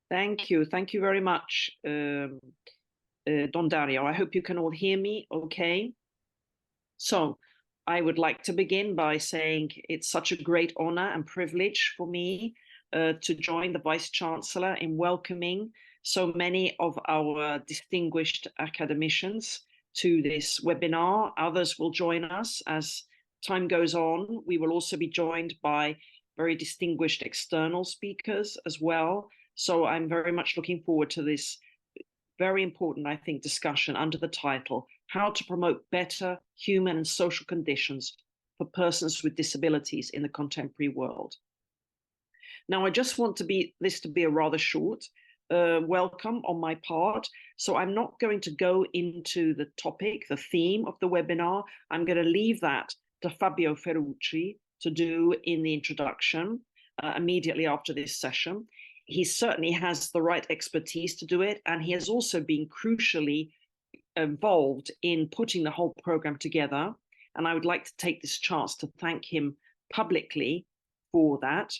Thank you. Thank you very much, Don Dario. I hope you can all hear me okay. So, I would like to begin by saying it's such a great honor and privilege for me to join the Vice Chancellor in welcoming so many of our distinguished academicians to this webinar. Others will join us as time goes on. We will also be joined by very distinguished external speakers as well. So I'm very much looking forward to this very important, I think, discussion under the title, How to Promote Better Human and Social Conditions for Persons with Disabilities in the Contemporary World. Now, I just want this to be a rather short welcome on my part. So I'm not going to go into the topic, the theme of the webinar. I'm going to leave that to Fabio Ferrucci to do in the introduction immediately after this session. He certainly has the right expertise to do it, and he has also been crucially involved in putting the whole program together. And I would like to take this chance to thank him publicly for that.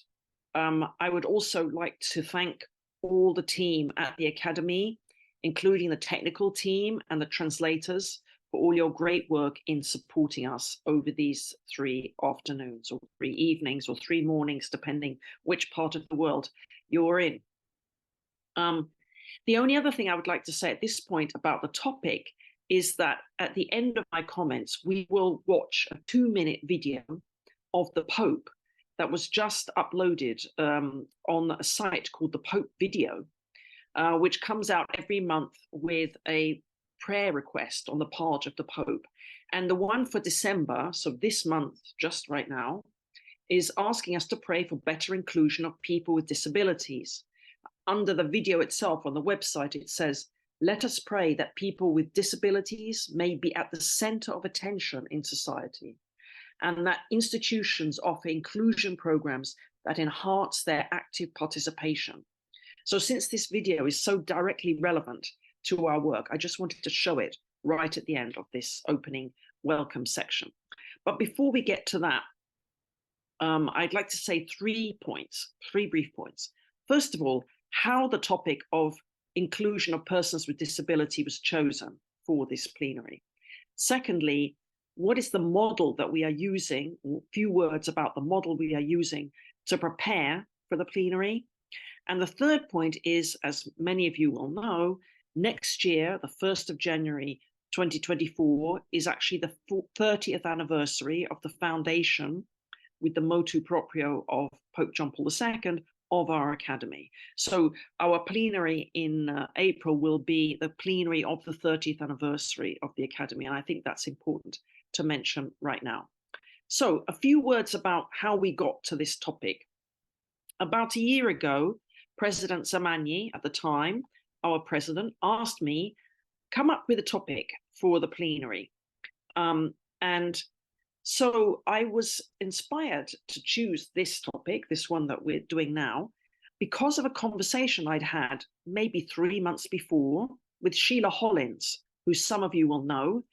I would also like to thank all the team at the Academy, including the technical team and the translators, for all your great work in supporting us over these 3 afternoons or 3 evenings or 3 mornings, depending which part of the world you're in. The only other thing I would like to say at this point about the topic is that at the end of my comments, we will watch a 2-minute video of the Pope that was just uploaded on a site called the Pope Video, which comes out every month with a prayer request on the part of the Pope. And the one for December, so this month, just right now, is asking us to pray for better inclusion of people with disabilities. Under the video itself on the website, it says, "Let us pray that people with disabilities may be at the center of attention in society, and that institutions offer inclusion programs that enhance their active participation." So since this video is so directly relevant to our work, I just wanted to show it right at the end of this opening welcome section. But before we get to that, I'd like to say 3 brief points. First of all, how the topic of inclusion of persons with disability was chosen for this plenary. Secondly, what is the model that we are using? A few words about the model we are using to prepare for the plenary. And the third point is, as many of you will know, next year, the 1st of January 2024, is actually the 30th anniversary of the foundation with the motu proprio of Pope John Paul II of our Academy. So our plenary in April will be the plenary of the 30th anniversary of the Academy, and I think that's important to mention right now. So a few words about how we got to this topic. About a year ago, President Zamagni, at the time, our president, asked me, come up with a topic for the plenary. And so I was inspired to choose this topic, this one that we're doing now, because of a conversation I'd had maybe 3 months before with Sheila Hollins, who some of you will know.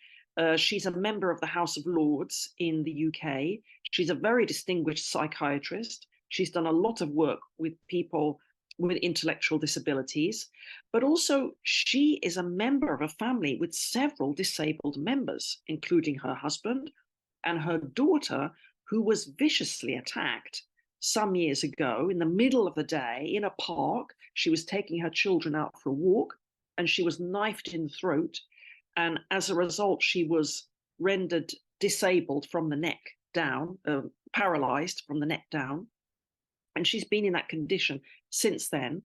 She's a member of the House of Lords in the UK. She's a very distinguished psychiatrist. She's done a lot of work with people with intellectual disabilities, but also she is a member of a family with several disabled members, including her husband and her daughter, who was viciously attacked some years ago in the middle of the day in a park. She was taking her children out for a walk and she was knifed in the throat. And as a result, she was rendered disabled from the neck down, paralyzed from the neck down. And she's been in that condition since then.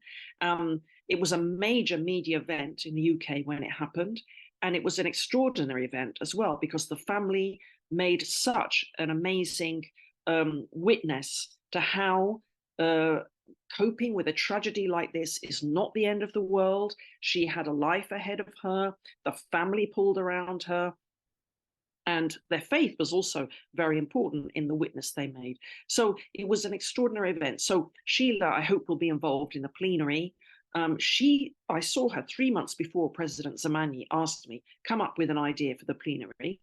It was a major media event in the UK when it happened. And it was an extraordinary event as well, because the family made such an amazing witness to how coping with a tragedy like this is not the end of the world. She had a life ahead of her. The family pulled around her. And their faith was also very important in the witness they made. So it was an extraordinary event. So Sheila, I hope, will be involved in the plenary. I saw her 3 months before President Zamagni asked me, come up with an idea for the plenary.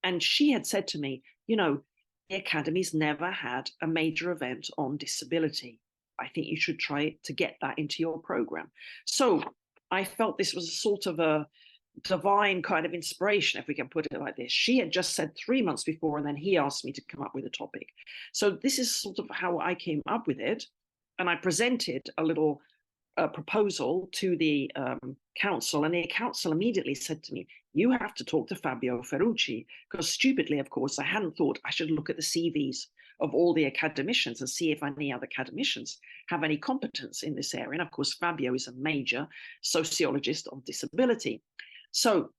And she had said to me, you know, the Academy's never had a major event on disability. I think you should try to get that into your program. So I felt this was sort of a divine kind of inspiration, if we can put it like this. She had just said 3 months before, and then he asked me to come up with a topic. So this is sort of how I came up with it. And I presented a little proposal to the council, and the council immediately said to me, you have to talk to Fabio Ferrucci, because stupidly, of course, I hadn't thought I should look at the CVs of all the academicians and see if any other academicians have any competence in this area. And of course, Fabio is a major sociologist of disability. So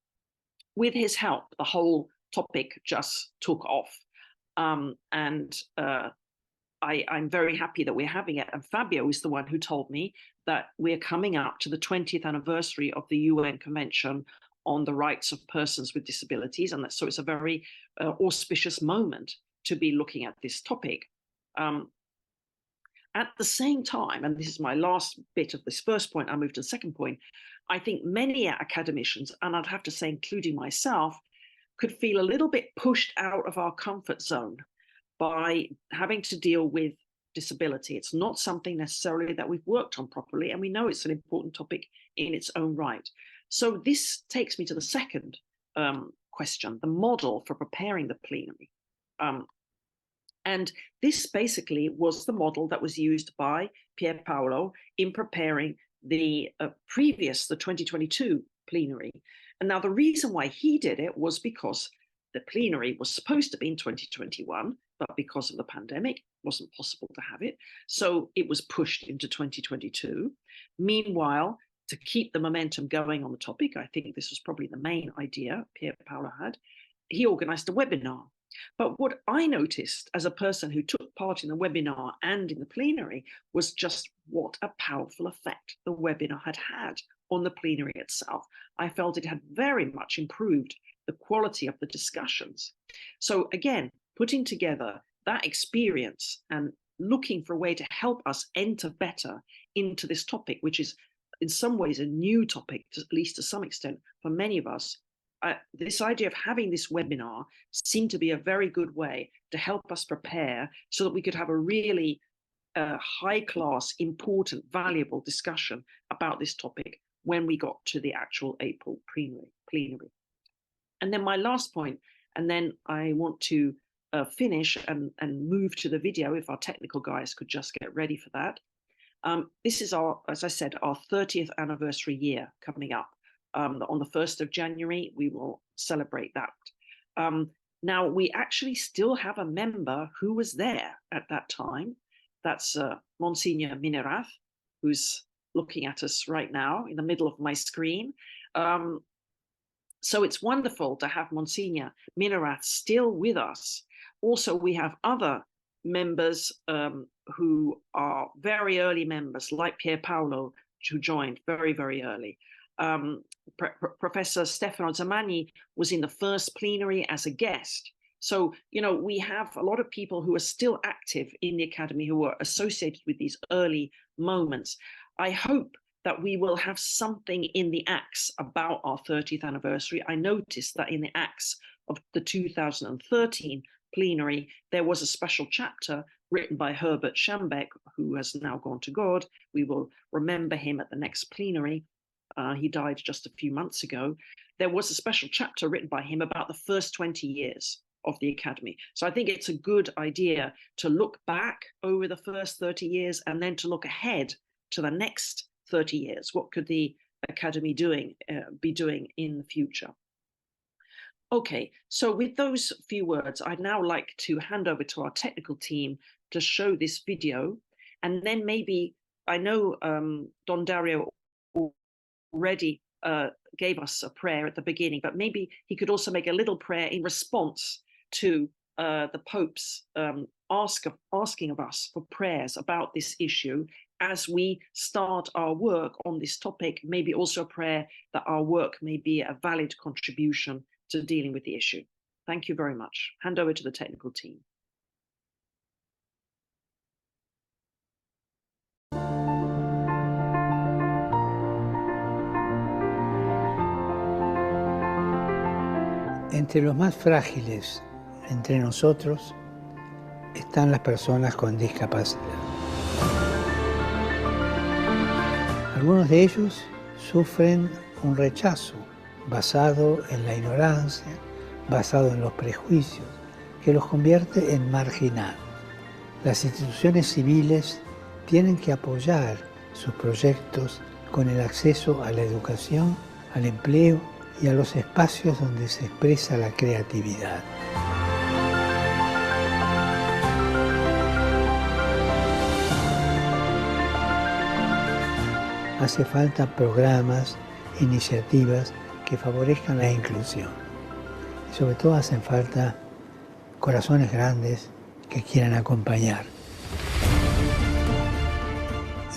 with his help, the whole topic just took off. I'm very happy that we're having it. And Fabio is the one who told me that we're coming up to the 20th anniversary of the UN Convention on the Rights of Persons with Disabilities. And so it's a very auspicious moment to be looking at this topic. At the same time, and this is my last bit of this first point, I move to the second point, I think many academicians, and I'd have to say including myself, could feel a little bit pushed out of our comfort zone by having to deal with disability. It's not something necessarily that we've worked on properly, and we know it's an important topic in its own right. So this takes me to the second question, the model for preparing the plenary. And this basically was the model that was used by Pier Paolo in preparing the previous, the 2022 plenary. And now the reason why he did it was because the plenary was supposed to be in 2021, but because of the pandemic, it wasn't possible to have it. So it was pushed into 2022. Meanwhile, to keep the momentum going on the topic, I think this was probably the main idea Pier Paolo had, he organized a webinar. But what I noticed as a person who took part in the webinar and in the plenary was just what a powerful effect the webinar had on the plenary itself. I felt it had very much improved the quality of the discussions. So again, putting together that experience and looking for a way to help us enter better into this topic, which is in some ways a new topic, at least to some extent for many of us, this idea of having this webinar seemed to be a very good way to help us prepare so that we could have a really high-class, important, valuable discussion about this topic when we got to the actual April plenary. And then my last point, and then I want to finish and move to the video if our technical guys could just get ready for that. This is our, as I said, our 30th anniversary year coming up. On the 1st of January, we will celebrate that. Now, we actually still have a member who was there at that time. That's Monsignor Minerath, who's looking at us right now in the middle of my screen. So it's wonderful to have Monsignor Minerath still with us. Also, we have other members who are very early members, like Pier Paolo, who joined very, very early. Professor Stefano Zamagni was in the first plenary as a guest. So, you know, we have a lot of people who are still active in the Academy who are associated with these early moments. I hope that we will have something in the acts about our 30th anniversary. I noticed that in the acts of the 2013 plenary, there was a special chapter written by Herbert Schambeck, who has now gone to God. We will remember him at the next plenary. He died just a few months ago. There was a special chapter written by him about the first 20 years of the Academy. So I think it's a good idea to look back over the first 30 years and then to look ahead to the next 30 years. What could the Academy be doing in the future? Okay, so with those few words, I'd now like to hand over to our technical team to show this video. And then maybe, I know Don Dario already gave us a prayer at the beginning, but maybe he could also make a little prayer in response to the Pope's asking of us for prayers about this issue as we start our work on this topic, maybe also a prayer that our work may be a valid contribution to dealing with the issue. Thank you very much. Hand over to the technical team. Entre los más frágiles entre nosotros están las personas con discapacidad. Algunos de ellos sufren un rechazo basado en la ignorancia, basado en los prejuicios, que los convierte en marginados. Las instituciones civiles tienen que apoyar sus proyectos con el acceso a la educación, al empleo y a los espacios donde se expresa la creatividad. Hace falta programas, iniciativas que favorezcan la inclusión. Y sobre todo hacen falta corazones grandes que quieran acompañar.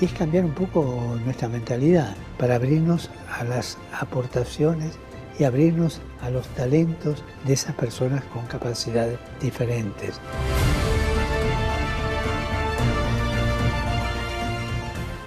Y es cambiar un poco nuestra mentalidad para abrirnos a las aportaciones y abrirnos a los talentos de esas personas con capacidades diferentes.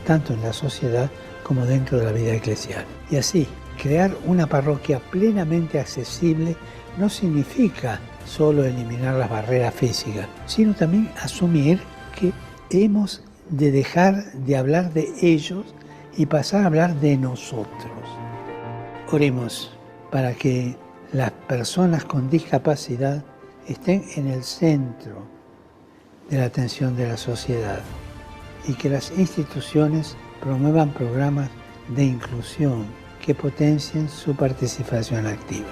Tanto en la sociedad como dentro de la vida eclesial. Y así, crear una parroquia plenamente accesible no significa solo eliminar las barreras físicas, sino también asumir que hemos de dejar de hablar de ellos y pasar a hablar de nosotros. Oremos para que las personas con discapacidad estén en el centro de la atención de la sociedad y que las instituciones promuevan programas de inclusión que potencien su participación activa.